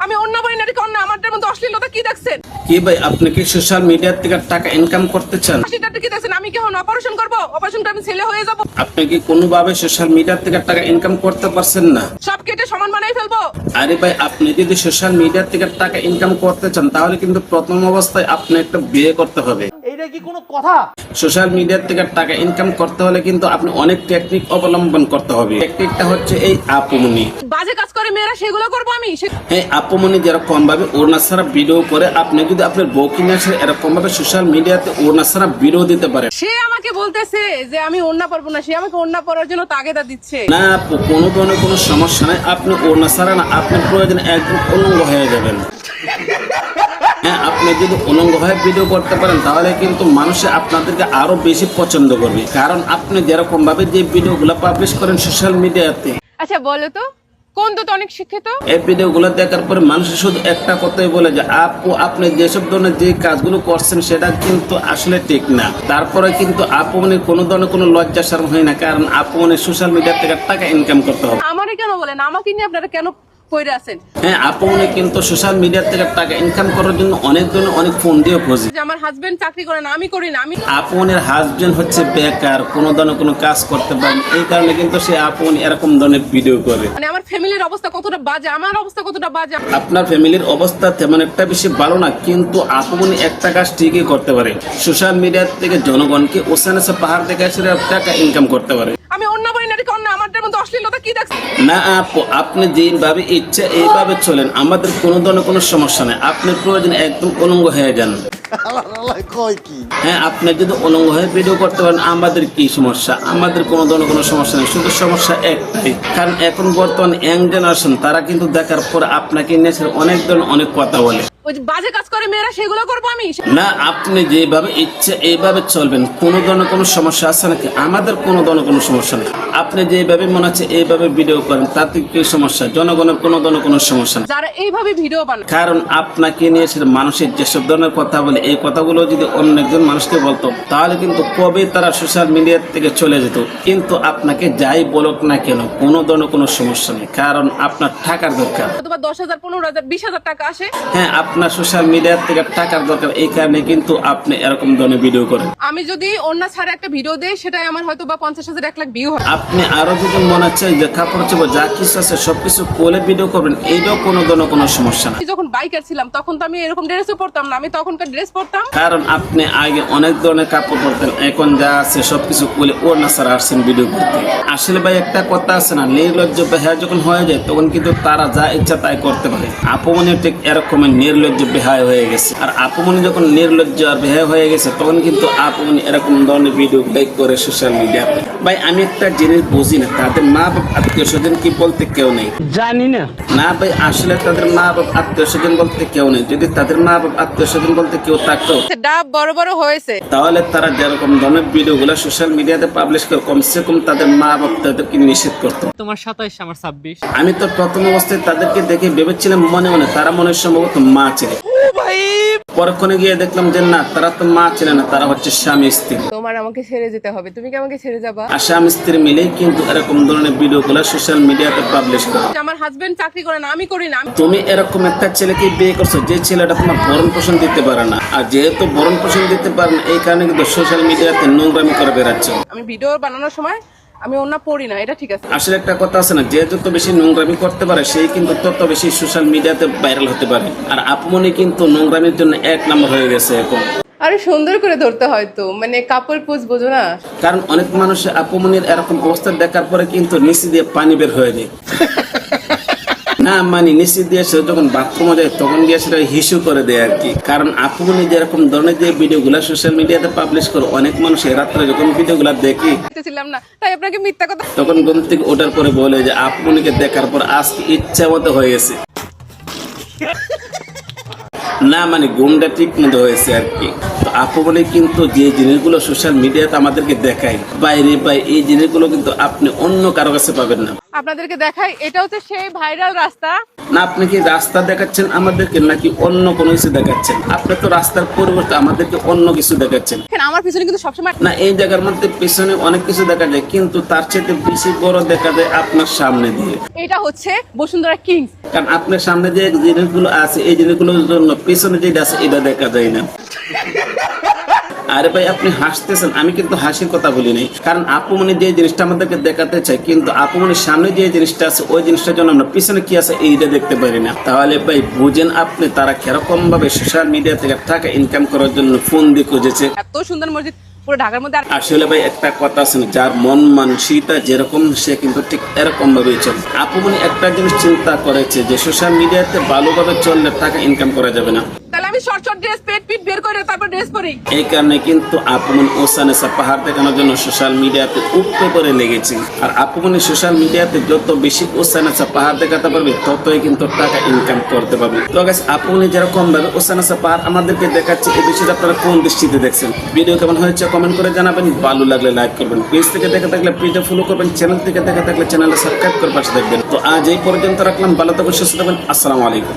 আমি অন্য বলি না, এটা অন্য। আমাদের মধ্যে অশ্লীলতা কি দেখছেন? কি ভাই, আপনি কি সোশ্যাল মিডিয়া থেকে টাকা ইনকাম করতে চান? সেটা কি দেখছেন? আমি কি এখন অপারেশন করবো? অপারেশনটা আমি ছেলে হয়ে যাবো? আপনি কি কোনোভাবে সোশ্যাল মিডিয়া থেকে টাকা ইনকাম করতে পারছেন না? সব কেটে সমান বানাই ফেলবো? আরে ভাই, আপনি যদি সোশ্যাল মিডিয়া থেকে টাকা ইনকাম করতে চান তাহলে কিন্তু প্রথম অবস্থায় আপনি একটা বিয়ে করতে হবে। এইটা কি কোনো কথা? সোশ্যাল মিডিয়া থেকে টাকা ইনকাম করতে হলে কিন্তু আপনি অনেক টেকনিক অবলম্বন করতে হবে। টেকনিকটা হচ্ছে এই আপুমনি। বাজে কাজ করে মেয়েরা, সেগুলো করবো আমি? এই আপুমনি যেরকম ভাবে ওড়না ছাড়া ভিডিও করে, আপনি যদি আপনার বউকে নিয়ে আসে এরকম ভাবে সোশ্যাল মিডিয়াতে ওড়না ছাড়া ভিডিও দিতে পারে। সে আমাকে বলতেছে যে আমি ওড়না পরবো না, সে আমাকে ওড়না পরার জন্য তাগেদা দিচ্ছে। না আপু, কোনো ধরনের কোনো সমস্যা নাই। আপনি ওড়না ছাড়া না, আপনার প্রয়োজন একদম উলঙ্গ হয়ে যাবেন। হ্যাঁ, আপনি যদি উলঙ্গ হয়ে ভিডিও করতে পারেন তাহলে কিন্তু মানুষে আপনাদেরকে আরো বেশি পছন্দ করবে, কারণ আপনি যেরকম ভাবে যে ভিডিওগুলো পাবলিশ করেন সোশ্যাল মিডিয়াতে। আচ্ছা বলো তো, কোন তো অনেক শিক্ষিত? এই ভিডিওগুলো দেখার পরে মানুষ শুধু একটা কথাই বলে যে আপু, আপনি যেসব ধরনের যে কাজগুলো করছেন সেটা কিন্তু আসলে ঠিক না। তারপরে কিন্তু আপু মানে কোনো ধরনের কোনো লজ্জা শরম হয় না, কারণ আপু মানে সোশ্যাল মিডিয়া থেকে টাকা ইনকাম করতে হবে। আমারে কেন বলেন? আমাকে নিয়ে আপনারা কেন পড়ে আছেন? হ্যাঁ, আপু মানে কিন্তু সোশ্যাল মিডিয়া থেকে টাকা ইনকাম করার জন্য অনেক ধরনের অনেক ফোন দিয়ে খোঁজে। যে আমার হাজবেন্ড চাকরি করে না, আমি করি না। আমি আপনের হাজবেন্ড হচ্ছে বেকার, কোনো ধরনের কোনো কাজ করতে পারে না, এই কারণে কিন্তু সে আপন এরকম ধরনের ভিডিও করে। মানে আমার ফ্যামিলির অবস্থা কতটা বাজে, আমার অবস্থা কতটা বাজে। আপনার ফ্যামিলির অবস্থা তেমন একটা বেশি ভালো না, কিন্তু আপনি একটা কাজ ঠিকই করতে পারে। সোশ্যাল মিডিয়া থেকে জনগণকে ওখানে পাহাড় থেকে এসে টাকা ইনকাম করতে পারে। আমি অন্য বলি না, এটা অন্য। আমাদের মধ্যে অশ্লীলতা কি দেখছেন? না আপু, আপনি যেভাবে ইচ্ছা এইভাবে চলেন, আমাদের কোনো ধরনের কোনো সমস্যা নেই। আপনার প্রয়োজন একদম উলঙ্গ হয়ে যান। হ্যাঁ, আপনি যদি উলঙ্গ হয়ে ভিডিও করতে পারেন আমাদের কি সমস্যা? আমাদের কোনো ধরনের কোনো সমস্যা নেই, শুধু সমস্যা একটাই, কারণ এখন বর্তমান ইয়াং জেনারেশন তারা কিন্তু দেখার পর আপনাকে নিয়ে অনেক ধরনের অনেক কথা বলে। ওই যে বাজে কাজ করে মেয়েরা, সেগুলো করবো আমি? না, আপনি যেভাবে ইচ্ছে এইভাবে চলবেন, কোনো ধরনের কোনো সমস্যা আছে নাকি? আমাদের কোনো ধরনের কোনো সমস্যা নেই। আপনি যেভাবে মনে হচ্ছে এইভাবে ভিডিও করেন তাতে কি সমস্যা? জনগণের কোনো ধরনের কোনো সমস্যা নেই, যারা এইভাবে ভিডিও বানায়। কারণ আপনাকে নিয়ে মানুষের যেসব ধরনের কথা বলে, এই কথাগুলো যদি অন্য একজন মানুষকে বলতো তাহলে কিন্তু কবে তারা সোশ্যাল মিডিয়া থেকে চলে যেত। কিন্তু আপনাকে যাই বলুক না কেন, কোনো ধরনের কোনো সমস্যা নেই, কারণ আপনার টাকার দরকার। অথবা 10,000, 15,000, 20,000 টাকা আসে। হ্যাঁ, আপনার সোশ্যাল মিডিয়া থেকে টাকার দরকার, এই কারণে কিন্তু আপনি এরকম ধরনের ভিডিও করেন। আমি যদি অন্য ছাড়া একটা ভিডিও দেই, সেটাই আমার হয়তো বা 50,000, 1 লাখ ভিউ হয়। আপনি আরো যদি মনে হচ্ছে যে কাপড় চোপড় যা কিছু আছে সবকিছু কোলে ভিডিও করবেন, এইটাও কোনো ধরনের কোনো সমস্যা না। যখন বাইকার ছিলাম তখন তো আমি এরকম ড্রেসও পরতাম না, আমি তখনকার ড্রেস পরতাম। কারণ আপনি আগে অনেক ধরনের কাপড় পরতেন, এখন যা আছে সবকিছু কোলে ওড়না ছাড়া আসছেন ভিডিও করতে। আসলে ভাই একটা কথা আছে না, নির্লজ্জ বেহায়া যখন হয়ে যায় তখন কিন্তু তারা যা ইচ্ছা তাই করতে পারে। আপমনি ঠিক এরকমের নির্লজ্জ বেহায়া হয়ে গেছে। আর আপমনি যখন নির্লজ্জ আর বেহায়া হয়ে গেছে তখন কিন্তু আপমনি এরকম ধরনের ভিডিও লাইক করে সোশ্যাল মিডিয়াতে। ভাই আমি একটা জিনিস বুঝি না, তাদের মা বাপ আত্মীয় স্বজন কি বলতে কেউ নেই? জানি না। না ভাই, আসলে তাদের মা বাপ আত্মীয় স্বজন বলতে কেউ নেই। যদি তাদের মা বাপ আত্মীয় স্বজন বলতে কেউ থাকতো ডাব বড় বড় হয়েছে, তাহলে তারা যেরকম ধরনের ভিডিওগুলো সোশ্যাল মিডিয়াতে পাবলিশ করে কমসে কম তাদের মা বাপ তাদেরকে নিষেধ করতো। তোমার 27, আমার 26। আমি তো প্রথম অবস্থায় তাদেরকে দেখে ভেবেছিলাম মনে মনে তারা মনে হয় সম্ভবত মা ছিলেন। পরক্ষণে গিয়ে দেখলাম যে না, তারা তো মা ছিলেন না, তারা হচ্ছে স্বামী স্ত্রী। তোমার আমাকে ছেড়ে যেতে হবে। তুমি কি আমাকে ছেড়ে যাবা? আর স্বামী স্ত্রী মিলেই কিন্তু এরকম ধরনের ভিডিওগুলো সোশ্যাল মিডিয়াতে পাবলিশ করে। আমার হাজবেন্ড চাকরি করে না, আমি করি না। তুমি এরকম একটা ছেলেকে বিয়ে করছো যে ছেলেটা তোমার ভরণ পোষণ দিতে পারে না, আর যেহেতু ভরণ পোষণ দিতে পারে না এই কারণে কিন্তু সোশ্যাল মিডিয়াতে নোংরামি করে বেড়াচ্ছ। আমি ভিডিও বানানোর সময় আমি অন্য পড়ি না, এটা ঠিক আছে। আসলে একটা কথা আছে না, যে যত বেশি নোংরামি করতে পারে সেই কিন্তু তত বেশি সোশ্যাল মিডিয়াতে ভাইরাল হতে পারে। আর আপমনি কিন্তু নোংরামির জন্য 1 নম্বর হয়ে গেছে এখন। আরে সুন্দর করে ধরতে হয় তো, মানে কাপড় পোজ বোঝো না? কারণ অনেক মানুষ আপমনির এরকম অবস্থা দেখার পরে কিন্তু নিচে দিয়ে পানি বের হয়ে যায়। না মানে নিচে দিয়ে সে যখন বাথরুমে যায় তখন গিয়ে সেটা হিসু করে দেয় আর কি। কারণ আপমনি যেরকম ধরনের যে ভিডিওগুলো সোশ্যাল মিডিয়াতে পাবলিশ করে, অনেক মানুষ রাত্রে যখন ভিডিওগুলো দেখি ছিলাম না, তাই আপনাকে মিথ্যা কথা। তখন ঘুম থেকে ওঠার পরে বলে যে আপমনিকে দেখার পর আজকে ইচ্ছা মতো হয়ে গেছে। না মানে ঘুমটা ঠিক মতো হয়েছে আর কি। তো আপমনি কিন্তু যে জিনিসগুলো সোশ্যাল মিডিয়াতে আমাদেরকে দেখায় বাইরে পাই, এই জিনিসগুলো কিন্তু আপনি অন্য কারো কাছে পাবেন না। আপনাদেরকে দেখাই, এটা হচ্ছে সেই ভাইরাল রাস্তা। না আপনি কি রাস্তা দেখাচ্ছেন আমাদেরকে নাকি অন্য কোনো কিছু দেখাচ্ছেন? আপনি তো রাস্তার পরিবর্তে আমাদেরকে অন্য কিছু দেখাচ্ছেন। দেখেন, আমার পিছনে কিন্তু সবসময় না এই জায়গার মধ্যে পিছনে অনেক কিছু দেখা যায়, কিন্তু তার চাইতে বেশি বড় দেখা যায় আপনার সামনে দিয়ে। এটা হচ্ছে বসুন্ধরা কিংস। কারণ আপনার সামনে যে জিনিসগুলো আছে এই জিনিসগুলোর জন্য পিছনে যেটা আছে এটা দেখা যায় না। আরে ভাই আপনি হাসতেছেন, আমি কিন্তু হাসির কথা বলি নাই। কারণ আপুমনি যে জিনিসটা আমাদেরকে দেখাতে চাই, কিন্তু আপুমনির সামনে যে জিনিসটা আছে ওই জিনিসটার জন্য আমরা পিছনে কি আছে এইটা দেখতে পারি না। তাহলে ভাই বুঝেন আপনি তারা কিরকম ভাবে সোশ্যাল মিডিয়া থেকে টাকা ইনকাম করার জন্য ফোন দিয়ে খুঁজেছে। এত সুন্দর মসজিদ পুরো ঢাকার মধ্যে। আর আসলে ভাই একটা কথা আছে না, যার মন মানসিকতা যেরকম সে কিন্তু ঠিক এরকম ভাবেই চলে। আপুমনি একটা জিনিস চিন্তা করেছে যে সোশ্যাল মিডিয়াতে ভালোভাবে চললে টাকা ইনকাম করা যাবে না। তাহলে আমি শর্ট শর্ট ড্রেস পেট পিট বের করে তারপর ড্রেস পরি। এই কারণে কিন্তু আপুমনি ওসানেসা পাহাড় দেখানোর জন্য সোশ্যাল মিডিয়াতে উপরে করে লেগেছে। আর আপুমনি সোশ্যাল মিডিয়াতে যত বেশি ওসানেসা পাহাড় দেখাতে পারবে ততই কিন্তু টাকা ইনকাম করতে পারবে। তো গাইস আপুমনি যেরকম ভাবে ওসানেসা পাহাড় আমাদেরকে দেখাচ্ছে এই বিষয়টা আপনারা কোন দৃষ্টিতে দেখছেন? ভিডিও কেমন হয়েছে কমেন্ট করে জানাবেন, ভালো লাগলে লাইক করবেন, পেজ থেকে দেখে থাকলে পেজটা ফলো করবেন, চ্যানেল থেকে দেখে থাকলে চ্যানেলটা সাবস্ক্রাইব করে পাশে দেখবেন। তো আজ এই পর্যন্ত রাখলাম, ভালো থাকবেন, সুস্থ থাকবেন, আসসালামু আলাইকুম।